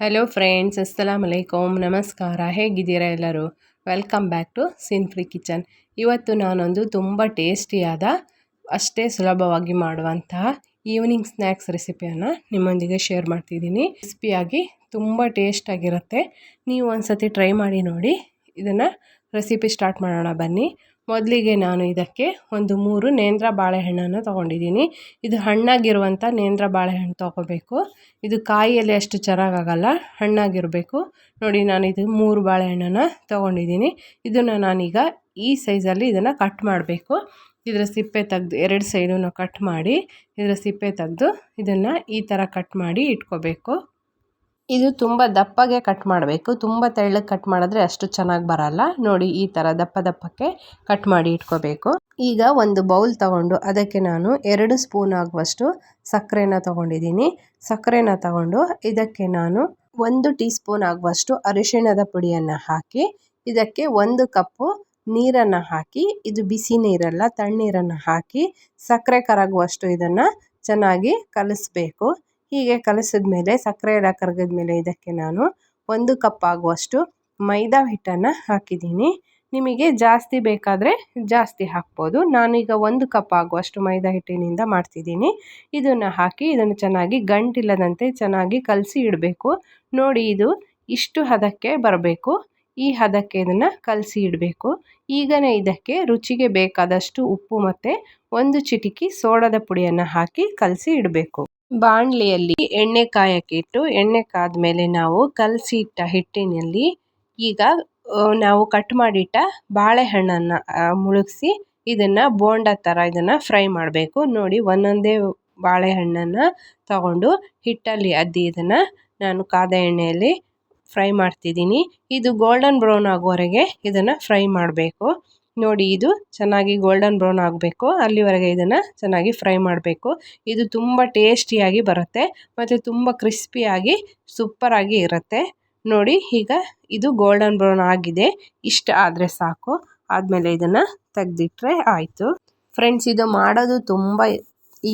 Hello friends, ಅಸ್ಸಲಾಮು ಅಲೈಕುಮ್. ನಮಸ್ಕಾರ. ಹೇಗಿದ್ದೀರಾ ಎಲ್ಲರೂ? Welcome back to Simply Kitchen. ಇವತ್ತು ನಾನೊಂದು ತುಂಬ ಟೇಸ್ಟಿಯಾದ ಅಷ್ಟೇ ಸುಲಭವಾಗಿ ಮಾಡುವಂತಹ ಈವ್ನಿಂಗ್ ಸ್ನ್ಯಾಕ್ಸ್ ರೆಸಿಪಿಯನ್ನು ನಿಮ್ಮೊಂದಿಗೆ ಶೇರ್ ಮಾಡ್ತಿದ್ದೀನಿ. ರೆಸಿಪಿಯಾಗಿ ತುಂಬ ಟೇಸ್ಟಾಗಿರುತ್ತೆ. ನೀವು ಒಂದು ಸತಿ ಟ್ರೈ ಮಾಡಿ ನೋಡಿ. ಇದನ್ನು ರೆಸಿಪಿ ಸ್ಟಾರ್ಟ್ ಮಾಡೋಣ ಬನ್ನಿ. ಮೊದಲಿಗೆ ನಾನು ಇದಕ್ಕೆ ಒಂದು 3 ನೇಂದ್ರ ಬಾಳೆಹಣ್ಣನ್ನು ತೊಗೊಂಡಿದ್ದೀನಿ. ಇದು ಹಣ್ಣಾಗಿರುವಂಥ ನೇಂದ್ರ ಬಾಳೆಹಣ್ಣು ತೊಗೋಬೇಕು. ಇದು ಕಾಯಿಯಲ್ಲಿ ಅಷ್ಟು ಚೆನ್ನಾಗಾಗಲ್ಲ, ಹಣ್ಣಾಗಿರಬೇಕು. ನೋಡಿ, ನಾನು ಇದು 3 ಬಾಳೆಹಣ್ಣನ್ನು ತೊಗೊಂಡಿದ್ದೀನಿ. ಇದನ್ನು ನಾನೀಗ ಈ ಸೈಜಲ್ಲಿ ಇದನ್ನು ಕಟ್ ಮಾಡಬೇಕು. ಇದರ ಸಿಪ್ಪೆ ತೆಗೆದು 2 ಸೈಡನ್ನು ಕಟ್ ಮಾಡಿ ಇದರ ಸಿಪ್ಪೆ ತೆಗೆದು ಇದನ್ನು ಈ ಥರ ಕಟ್ ಮಾಡಿ ಇಟ್ಕೋಬೇಕು. ಇದು ತುಂಬ ದಪ್ಪಗೆ ಕಟ್ ಮಾಡಬೇಕು. ತುಂಬ ತೆಳ್ಳಗೆ ಕಟ್ ಮಾಡಿದ್ರೆ ಅಷ್ಟು ಚೆನ್ನಾಗಿ ಬರಲ್ಲ. ನೋಡಿ, ಈ ಥರ ದಪ್ಪಕ್ಕೆ ಕಟ್ ಮಾಡಿ ಇಟ್ಕೋಬೇಕು. ಈಗ ಒಂದು ಬೌಲ್ ತಗೊಂಡು ಅದಕ್ಕೆ ನಾನು 2 ಸ್ಪೂನ್ ಆಗುವಷ್ಟು ಸಕ್ಕರೆನ ತೊಗೊಂಡಿದ್ದೀನಿ. ಸಕ್ಕರೆನ ತಗೊಂಡು ಇದಕ್ಕೆ ನಾನು 1 ಟೀ ಸ್ಪೂನ್ ಆಗುವಷ್ಟು ಅರಿಶಿಣದ ಪುಡಿಯನ್ನು ಹಾಕಿ ಇದಕ್ಕೆ 1 ಕಪ್ಪು ನೀರನ್ನು ಹಾಕಿ, ಇದು ಬಿಸಿ ನೀರಲ್ಲ, ತಣ್ಣೀರನ್ನು ಹಾಕಿ ಸಕ್ಕರೆ ಕರಗುವಷ್ಟು ಇದನ್ನು ಚೆನ್ನಾಗಿ ಕಲಿಸ್ಬೇಕು. ಹೀಗೆ ಕಲಿಸಿದ ಮೇಲೆ ಸಕ್ಕರೆ ಎಲ್ಲ ಕರಗಿದ ಮೇಲೆ ಇದಕ್ಕೆ ನಾನು 1 ಕಪ್ ಆಗುವಷ್ಟು ಮೈದಾ ಹಿಟ್ಟನ್ನು ಹಾಕಿದ್ದೀನಿ. ನಿಮಗೆ ಜಾಸ್ತಿ ಬೇಕಾದರೆ ಜಾಸ್ತಿ ಹಾಕ್ಬೋದು. ನಾನೀಗ 1 ಕಪ್ ಆಗುವಷ್ಟು ಮೈದಾ ಹಿಟ್ಟಿನಿಂದ ಮಾಡ್ತಿದ್ದೀನಿ. ಇದನ್ನು ಹಾಕಿ ಇದನ್ನು ಚೆನ್ನಾಗಿ ಗಂಟಿಲ್ಲದಂತೆ ಚೆನ್ನಾಗಿ ಕಲಸಿ ಇಡಬೇಕು. ನೋಡಿ, ಇದು ಇಷ್ಟು ಹದಕ್ಕೆ ಬರಬೇಕು. ಈ ಹದಕ್ಕೆ ಇದನ್ನು ಕಲಸಿ ಇಡಬೇಕು. ಈಗನೇ ಇದಕ್ಕೆ ರುಚಿಗೆ ಬೇಕಾದಷ್ಟು ಉಪ್ಪು ಮತ್ತು 1 ಚಿಟಿಕೆ ಸೋಡಾದ ಪುಡಿಯನ್ನು ಹಾಕಿ ಕಲಸಿ ಇಡಬೇಕು. ಬಾಣಲಿಯಲ್ಲಿ ಎಣ್ಣೆ ಕಾಯಕ್ಕೆ ಇಟ್ಟು, ಎಣ್ಣೆ ಕಾದ ಮೇಲೆ ನಾವು ಕಲಸಿ ಇಟ್ಟ ಹಿಟ್ಟಿನಲ್ಲಿ ಈಗ ನಾವು ಕಟ್ ಮಾಡಿಟ್ಟ ಬಾಳೆಹಣ್ಣನ್ನು ಮುಳುಗಿಸಿ ಇದನ್ನು ಬೋಂಡ ಥರ ಇದನ್ನು ಫ್ರೈ ಮಾಡಬೇಕು. ನೋಡಿ, ಒಂದೊಂದೇ ಬಾಳೆಹಣ್ಣನ್ನು ತಗೊಂಡು ಹಿಟ್ಟಲ್ಲಿ ಅದ್ದಿ ಇದನ್ನು ನಾನು ಕಾದ ಎಣ್ಣೆಯಲ್ಲಿ ಫ್ರೈ ಮಾಡ್ತಿದ್ದೀನಿ. ಇದು ಗೋಲ್ಡನ್ ಬ್ರೌನ್ ಆಗುವವರೆಗೆ ಇದನ್ನು ಫ್ರೈ ಮಾಡಬೇಕು. ನೋಡಿ, ಇದು ಚೆನ್ನಾಗಿ ಗೋಲ್ಡನ್ ಬ್ರೌನ್ ಆಗಬೇಕು. ಅಲ್ಲಿವರೆಗೆ ಇದನ್ನು ಚೆನ್ನಾಗಿ ಫ್ರೈ ಮಾಡಬೇಕು. ಇದು ತುಂಬ ಟೇಸ್ಟಿಯಾಗಿ ಬರುತ್ತೆ ಮತ್ತು ತುಂಬ ಕ್ರಿಸ್ಪಿಯಾಗಿ ಸೂಪರಾಗಿ ಇರುತ್ತೆ. ನೋಡಿ, ಈಗ ಇದು ಗೋಲ್ಡನ್ ಬ್ರೌನ್ ಆಗಿದೆ. ಇಷ್ಟ ಆದರೆ ಸಾಕು. ಆದಮೇಲೆ ಇದನ್ನು ತೆಗೆದಿಟ್ರೆ ಆಯಿತು. ಫ್ರೆಂಡ್ಸ್, ಇದು ಮಾಡೋದು ತುಂಬ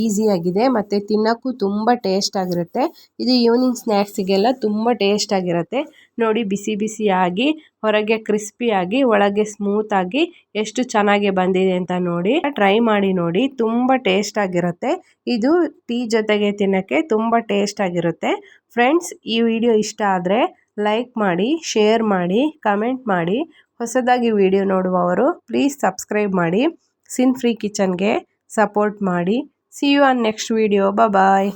ಈಸಿಯಾಗಿದೆ ಮತ್ತು ತಿನ್ನೋಕ್ಕೂ ತುಂಬ ಟೇಸ್ಟಾಗಿರುತ್ತೆ. ಇದು ಈವ್ನಿಂಗ್ ಸ್ನ್ಯಾಕ್ಸಿಗೆಲ್ಲ ತುಂಬ ಟೇಸ್ಟಾಗಿರುತ್ತೆ. ನೋಡಿ, ಬಿಸಿ ಬಿಸಿಯಾಗಿ ಹೊರಗೆ ಕ್ರಿಸ್ಪಿಯಾಗಿ ಒಳಗೆ ಸ್ಮೂತಾಗಿ ಎಷ್ಟು ಚೆನ್ನಾಗಿ ಬಂದಿದೆ ಅಂತ ನೋಡಿ. ಟ್ರೈ ಮಾಡಿ ನೋಡಿ, ತುಂಬ ಟೇಸ್ಟಾಗಿರುತ್ತೆ. ಇದು ಟೀ ಜೊತೆಗೆ ತಿನ್ನೋಕ್ಕೆ ತುಂಬ ಟೇಸ್ಟಾಗಿರುತ್ತೆ. ಫ್ರೆಂಡ್ಸ್, ಈ ವಿಡಿಯೋ ಇಷ್ಟ ಆದರೆ ಲೈಕ್ ಮಾಡಿ, ಶೇರ್ ಮಾಡಿ, ಕಮೆಂಟ್ ಮಾಡಿ. ಹೊಸದಾಗಿ ವಿಡಿಯೋ ನೋಡುವವರು ಪ್ಲೀಸ್ ಸಬ್ಸ್ಕ್ರೈಬ್ ಮಾಡಿ. ಸಿಂಪ್ಲಿ ಕಿಚನ್ಗೆ ಸಪೋರ್ಟ್ ಮಾಡಿ. See you on next video. Bye bye.